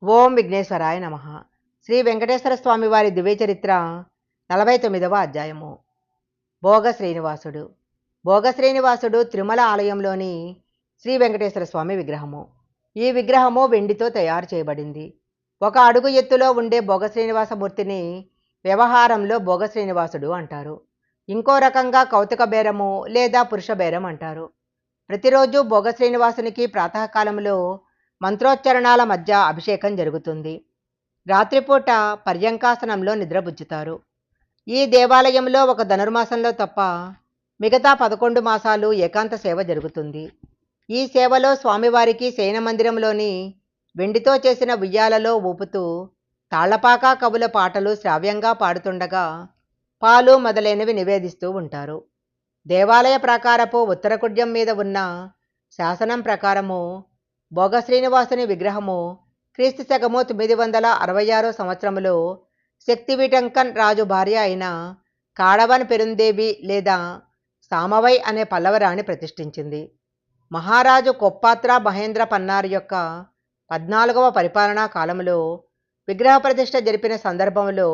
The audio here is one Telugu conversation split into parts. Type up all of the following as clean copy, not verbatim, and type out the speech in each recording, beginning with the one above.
ఓం విఘ్నేశ్వరాయ నమ. శ్రీ వెంకటేశ్వర స్వామి వారి దివ్యచరిత్ర 49వ అధ్యాయము. భోగ శ్రీనివాసుడు. భోగ శ్రీనివాసుడు తిరుమల ఆలయంలోని శ్రీ వెంకటేశ్వర స్వామి విగ్రహము. ఈ విగ్రహము వెండితో తయారు చేయబడింది. 1 అడుగు ఎత్తులో ఉండే భోగ శ్రీనివాసమూర్తిని వ్యవహారంలో భోగ శ్రీనివాసుడు అంటారు. ఇంకో రకంగా కౌతుక బేరము లేదా పురుష బేరం అంటారు. ప్రతిరోజు భోగ శ్రీనివాసునికి ప్రాతకాలంలో మంత్రోచ్చరణాల మధ్య అభిషేకం జరుగుతుంది. రాత్రిపూట పర్యంకాసనంలో నిద్రబుచ్చుతారు. ఈ దేవాలయంలో ఒక ధనుర్మాసంలో తప్ప మిగతా 11 మాసాలు ఏకాంత సేవ జరుగుతుంది. ఈ సేవలో స్వామివారికి శయన మందిరంలోని వెండితో చేసిన ఉయ్యాలలో ఊపుతూ తాళ్లపాక కవుల పాటలు శ్రావ్యంగా పాడుతుండగా పాలు మొదలైనవి నివేదిస్తూ ఉంటారు. దేవాలయ ప్రాకారపు ఉత్తర కుడ్యం మీద ఉన్న శాసనం ప్రకారము భోగ శ్రీనివాసుని విగ్రహము క్రీస్తు శకము 966 సంవత్సరంలో శక్తివిటంకన్ రాజు భార్య అయిన కాడవన్ పెరుందేవి లేదా సామవై అనే పల్లవరాణి ప్రతిష్ఠించింది. మహారాజు కొప్పాత్ర మహేంద్ర పన్నార్ యొక్క 14వ పరిపాలనా కాలంలో విగ్రహ ప్రతిష్ఠ జరిపిన సందర్భంలో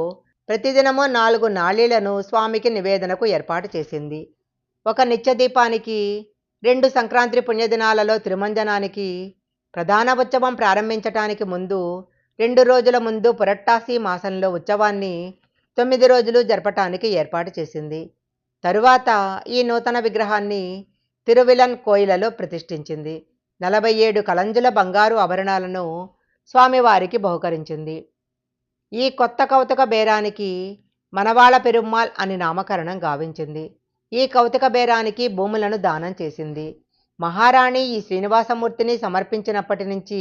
ప్రతిదినము 4 నాళీలను స్వామికి నివేదనకు ఏర్పాటు చేసింది. ఒక నిత్యదీపానికి 2 సంక్రాంతి పుణ్యదినాలలో తిరుమంజనానికి ప్రధాన ఉత్సవం ప్రారంభించటానికి ముందు 2 రోజుల ముందు పురట్టాసి మాసంలో ఉత్సవాన్ని 9 రోజులు జరపటానికి ఏర్పాటు చేసింది. తరువాత ఈ నూతన విగ్రహాన్ని తిరువిలన్ కోయిలలో ప్రతిష్ఠించింది. 47 కలంజుల బంగారు ఆభరణాలను స్వామివారికి బహుకరించింది. ఈ కొత్త కౌతుక బేరానికి మనవాళ పెరుమ్మాల్ అని నామకరణం గావించింది. ఈ కౌతుక బేరానికి భూములను దానం చేసింది. మహారాణి ఈ శ్రీనివాసమూర్తిని సమర్పించినప్పటి నుంచి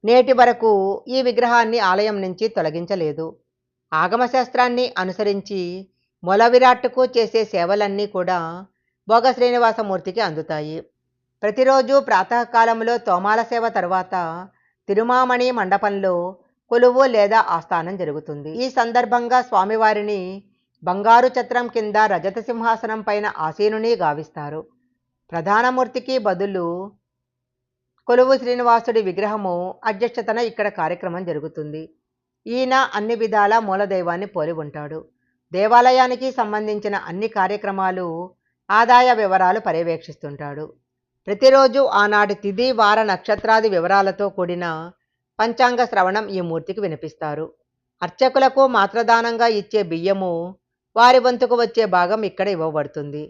నేటి వరకు ఈ విగ్రహాన్ని ఆలయం నుంచి తొలగించలేదు. ఆగమశాస్త్రాన్ని అనుసరించి మూల విరాట్టుకు చేసే సేవలన్నీ కూడా భోగ శ్రీనివాసమూర్తికి అందుతాయి. ప్రతిరోజు ప్రాతకాలంలో తోమాల సేవ తరువాత తిరుమామణి మండపంలో కొలువు లేదా ఆస్థానం జరుగుతుంది. ఈ సందర్భంగా స్వామివారిని బంగారు ఛత్రం కింద రజత సింహాసనం పైన ఆసీనుని గావిస్తారు. ప్రధానమూర్తికి బదులు కొలువు శ్రీనివాసుడి విగ్రహము అధ్యక్షతన ఇక్కడ కార్యక్రమం జరుగుతుంది. ఈయన అన్ని విధాల మూలదైవాన్ని పోలి ఉంటాడు. దేవాలయానికి సంబంధించిన అన్ని కార్యక్రమాలు ఆదాయ వివరాలు పర్యవేక్షిస్తుంటాడు. ప్రతిరోజు ఆనాటి తిథి వార నక్షత్రాది వివరాలతో కూడిన పంచాంగ శ్రవణం ఈ మూర్తికి వినిపిస్తారు. అర్చకులకు మాత్రదానంగా ఇచ్చే బియ్యము వారి వంతుకు వచ్చే భాగం ఇక్కడ ఇవ్వబడుతుంది.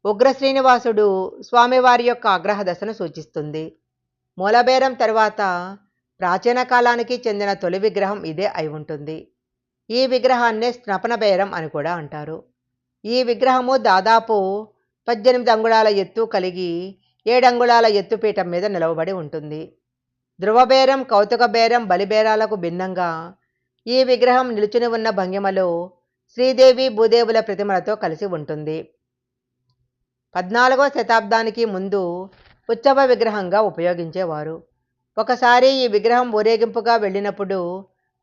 ఉగ్ర శ్రీనివాసుడు స్వామివారి యొక్క ఆగ్రహ దశను సూచిస్తుంది. మూలబేరం తరువాత ప్రాచీన కాలానికి చెందిన తొలి విగ్రహం ఇదే అయి ఉంటుంది. ఈ విగ్రహాన్నే స్నపన బేరం అని కూడా అంటారు. ఈ విగ్రహము దాదాపు 18 అంగుళాల ఎత్తు కలిగి 7 అంగుళాల ఎత్తుపీఠం మీద నిలవబడి ఉంటుంది. ధ్రువబేరం, కౌతుక బేరం, బలిబేరాలకు భిన్నంగా ఈ విగ్రహం నిలుచుని ఉన్న భంగిమలో శ్రీదేవి భూదేవుల ప్రతిమలతో కలిసి ఉంటుంది. 14వ శతాబ్దానికి ముందు ఉత్సవ విగ్రహంగా ఉపయోగించేవారు. ఒకసారి ఈ విగ్రహం ఊరేగింపుగా వెళ్ళినప్పుడు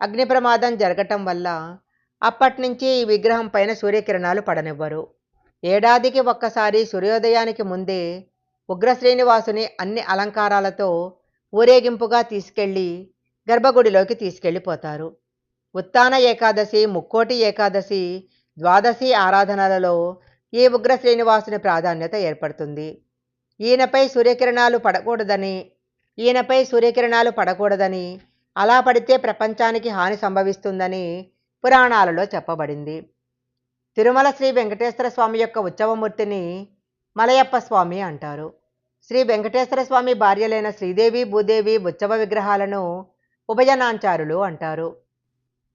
అగ్ని ప్రమాదం జరగటం వల్ల అప్పటినుంచి ఈ విగ్రహం పైన సూర్యకిరణాలు పడనివ్వరు. ఏడాదికి ఒక్కసారి సూర్యోదయానికి ముందే ఉగ్ర శ్రీనివాసుని అన్ని అలంకారాలతో ఊరేగింపుగా తీసుకెళ్లి గర్భగుడిలోకి తీసుకెళ్ళిపోతారు. ఉత్తాన ఏకాదశి, ముక్కోటి ఏకాదశి, ద్వాదశి ఆరాధనలలో ఈ ఉగ్ర శ్రీనివాసుని ప్రాధాన్యత ఏర్పడుతుంది. ఈయనపై సూర్యకిరణాలు పడకూడదని అలా పడితే ప్రపంచానికి హాని సంభవిస్తుందని పురాణాలలో చెప్పబడింది. తిరుమల శ్రీ వెంకటేశ్వర స్వామి యొక్క ఉత్సవమూర్తిని మలయప్ప స్వామి అంటారు. శ్రీ వెంకటేశ్వర స్వామి భార్యలైన శ్రీదేవి భూదేవి ఉత్సవ విగ్రహాలను ఉభయనాంచారులు అంటారు.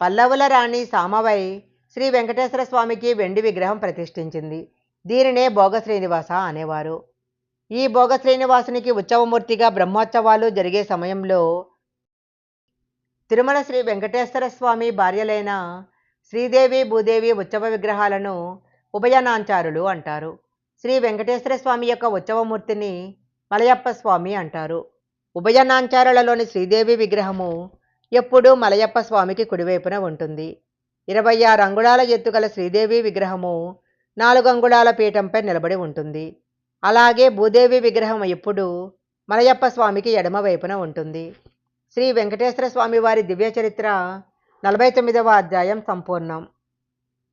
పల్లవుల రాణి సామవై శ్రీ వెంకటేశ్వర స్వామికి వెండి విగ్రహం ప్రతిష్ఠించింది. దీనినే భోగ శ్రీనివాస అనేవారు. ఈ భోగ శ్రీనివాసునికి ఉత్సవమూర్తిగా బ్రహ్మోత్సవాలు జరిగే సమయంలో తిరుమల శ్రీ వెంకటేశ్వర స్వామి భార్యలైన శ్రీదేవి భూదేవి ఉత్సవ విగ్రహాలను ఉభయనాంచారులు అంటారు. శ్రీ వెంకటేశ్వర స్వామి యొక్క ఉత్సవమూర్తిని మలయప్ప స్వామి అంటారు. ఉభయనాంచారులలోని శ్రీదేవి విగ్రహము ఎప్పుడూ మలయప్ప స్వామికి కుడివైపున ఉంటుంది. 26 అంగుళాల ఎత్తుగల శ్రీదేవి విగ్రహము 4 అంగుళాల పీఠంపై నిలబడి ఉంటుంది. అలాగే భూదేవి విగ్రహం ఎప్పుడూ మలయప్ప స్వామికి ఎడమ వైపున ఉంటుంది. శ్రీ వెంకటేశ్వర స్వామి వారి దివ్య చరిత్ర 49వ అధ్యాయం సంపూర్ణం.